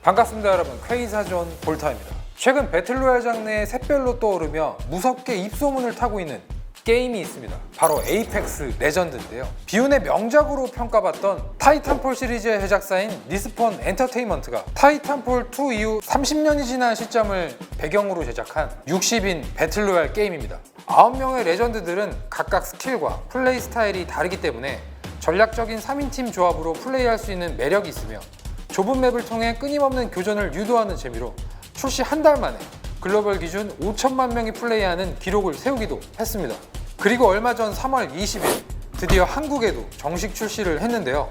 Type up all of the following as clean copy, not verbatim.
반갑습니다 여러분, 퀘이사존 볼타입니다. 최근 배틀로얄 장르의 샛별로 떠오르며 무섭게 입소문을 타고 있는 게임이 있습니다. 바로 에이펙스 레전드인데요. 비운의 명작으로 평가받던 타이탄폴 시리즈의 제작사인 리스폰 엔터테인먼트가 타이탄폴 2 이후 30년이 지난 시점을 배경으로 제작한 60인 배틀로얄 게임입니다. 9명의 레전드들은 각각 스킬과 플레이 스타일이 다르기 때문에 전략적인 3인팀 조합으로 플레이할 수 있는 매력이 있으며 좁은 맵을 통해 끊임없는 교전을 유도하는 재미로 출시 한 달 만에 글로벌 기준 5천만 명이 플레이하는 기록을 세우기도 했습니다. 그리고 얼마 전 3월 20일 드디어 한국에도 정식 출시를 했는데요.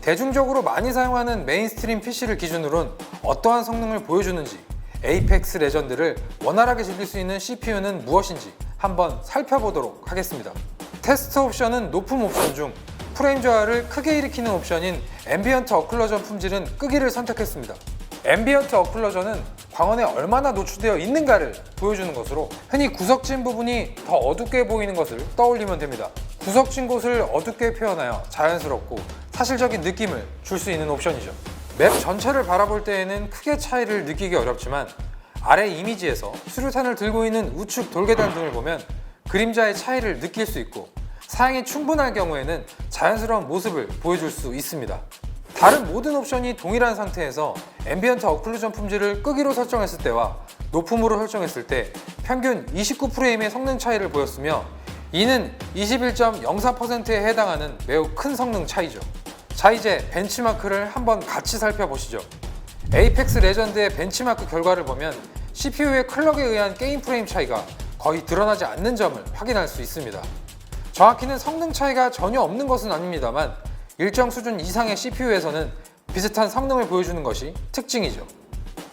대중적으로 많이 사용하는 메인스트림 PC를 기준으로는 어떠한 성능을 보여주는지, 에이펙스 레전드를 원활하게 즐길 수 있는 CPU는 무엇인지 한번 살펴보도록 하겠습니다. 테스트 옵션은 높음 옵션 중 프레임 저하를 크게 일으키는 옵션인 앰비언트 어클루전 품질은 끄기를 선택했습니다. 앰비언트 어클루전은 광원에 얼마나 노출되어 있는가를 보여주는 것으로 흔히 구석진 부분이 더 어둡게 보이는 것을 떠올리면 됩니다. 구석진 곳을 어둡게 표현하여 자연스럽고 사실적인 느낌을 줄 수 있는 옵션이죠. 맵 전체를 바라볼 때에는 크게 차이를 느끼기 어렵지만 아래 이미지에서 수류탄을 들고 있는 우측 돌계단 등을 보면 그림자의 차이를 느낄 수 있고 사양이 충분할 경우에는 자연스러운 모습을 보여줄 수 있습니다. 다른 모든 옵션이 동일한 상태에서 앰비언트 어클루전 품질을 끄기로 설정했을 때와 높음으로 설정했을 때 평균 29프레임의 성능 차이를 보였으며 이는 21.04%에 해당하는 매우 큰 성능 차이죠. 자, 이제 벤치마크를 한번 같이 살펴보시죠. 에이펙스 레전드의 벤치마크 결과를 보면 CPU의 클럭에 의한 게임 프레임 차이가 거의 드러나지 않는 점을 확인할 수 있습니다. 정확히는 성능 차이가 전혀 없는 것은 아닙니다만 일정 수준 이상의 CPU에서는 비슷한 성능을 보여주는 것이 특징이죠.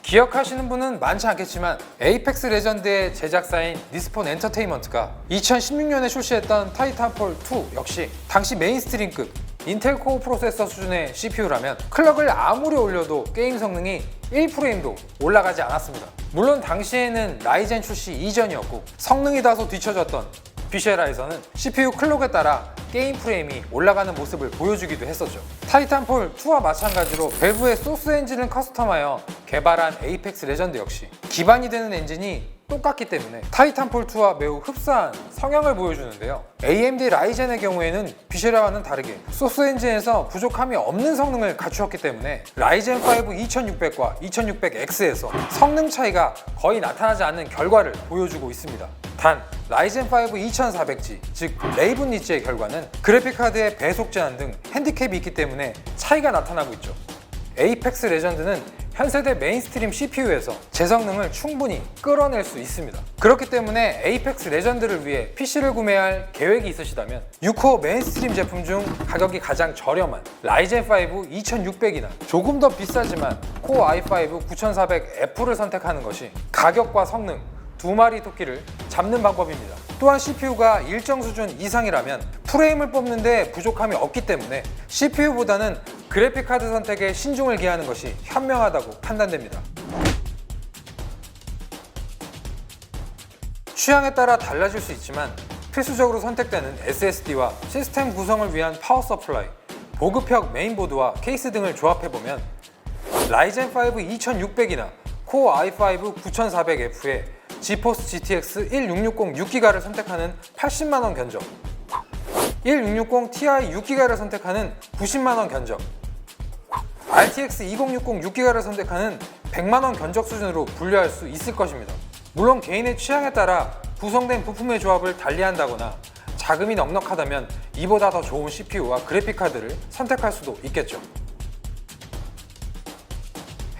기억하시는 분은 많지 않겠지만 에이펙스 레전드의 제작사인 리스폰 엔터테인먼트가 2016년에 출시했던 타이탄폴 2 역시 당시 메인스트림급 인텔 코어 프로세서 수준의 CPU라면 클럭을 아무리 올려도 게임 성능이 1프레임도 올라가지 않았습니다. 물론 당시에는 라이젠 출시 이전이었고 성능이 다소 뒤처졌던 비쉐라에서는 CPU 클럭에 따라 게임 프레임이 올라가는 모습을 보여주기도 했었죠. 타이탄폴 2와 마찬가지로 밸브의 소스 엔진을 커스텀하여 개발한 에이펙스 레전드 역시 기반이 되는 엔진이 똑같기 때문에 타이탄폴 2와 매우 흡사한 성향을 보여주는데요. AMD 라이젠의 경우에는 비쉐라와는 다르게 소스 엔진에서 부족함이 없는 성능을 갖추었기 때문에 라이젠 5 2600과 2600X에서 성능 차이가 거의 나타나지 않는 결과를 보여주고 있습니다. 단 라이젠 5 2400G, 즉 레이븐 리치의 결과는 그래픽카드의 배속 제한 등 핸디캡이 있기 때문에 차이가 나타나고 있죠. 에이펙스 레전드는 현세대 메인스트림 CPU에서 제 성능을 충분히 끌어낼 수 있습니다. 그렇기 때문에 에이펙스 레전드를 위해 PC를 구매할 계획이 있으시다면 6코어 메인스트림 제품 중 가격이 가장 저렴한 라이젠 5 2600이나 조금 더 비싸지만 코어 i5 9400F를 선택하는 것이 가격과 성능 두 마리 토끼를 잡는 방법입니다. 또한 CPU가 일정 수준 이상이라면 프레임을 뽑는데 부족함이 없기 때문에 CPU보다는 그래픽카드 선택에 신중을 기하는 것이 현명하다고 판단됩니다. 취향에 따라 달라질 수 있지만 필수적으로 선택되는 SSD와 시스템 구성을 위한 파워 서플라이, 보급형 메인보드와 케이스 등을 조합해보면 라이젠 5 2600이나 코어 i5 9400F에 지포스 GTX 1660 6기가를 선택하는 80만원 견적, 1660 Ti 6기가를 선택하는 90만원 견적, RTX 2060 6기가를 선택하는 100만원 견적 수준으로 분류할 수 있을 것입니다. 물론 개인의 취향에 따라 구성된 부품의 조합을 달리한다거나 자금이 넉넉하다면 이보다 더 좋은 CPU와 그래픽카드를 선택할 수도 있겠죠.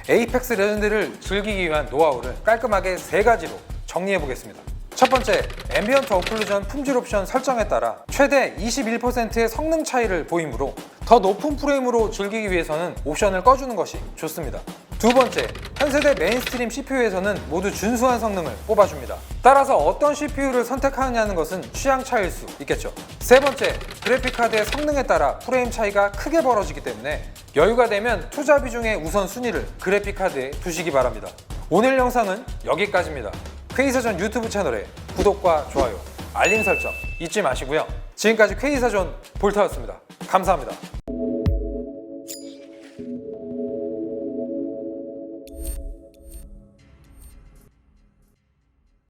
에이펙스 레전드를 즐기기 위한 노하우를 깔끔하게 3가지로 정리해보겠습니다. 첫 번째, 앰비언트 어클루전 품질 옵션 설정에 따라 최대 21%의 성능 차이를 보이므로 더 높은 프레임으로 즐기기 위해서는 옵션을 꺼주는 것이 좋습니다. 두 번째, 현세대 메인스트림 CPU에서는 모두 준수한 성능을 뽑아줍니다. 따라서 어떤 CPU를 선택하느냐는 것은 취향 차이일 수 있겠죠. 세 번째, 그래픽카드의 성능에 따라 프레임 차이가 크게 벌어지기 때문에 여유가 되면 투자 비중의 우선순위를 그래픽카드에 두시기 바랍니다. 오늘 영상은 여기까지입니다. 퀘이사존 유튜브 채널에 구독과 좋아요, 알림 설정 잊지 마시고요. 지금까지 퀘이사존 볼타였습니다. 감사합니다.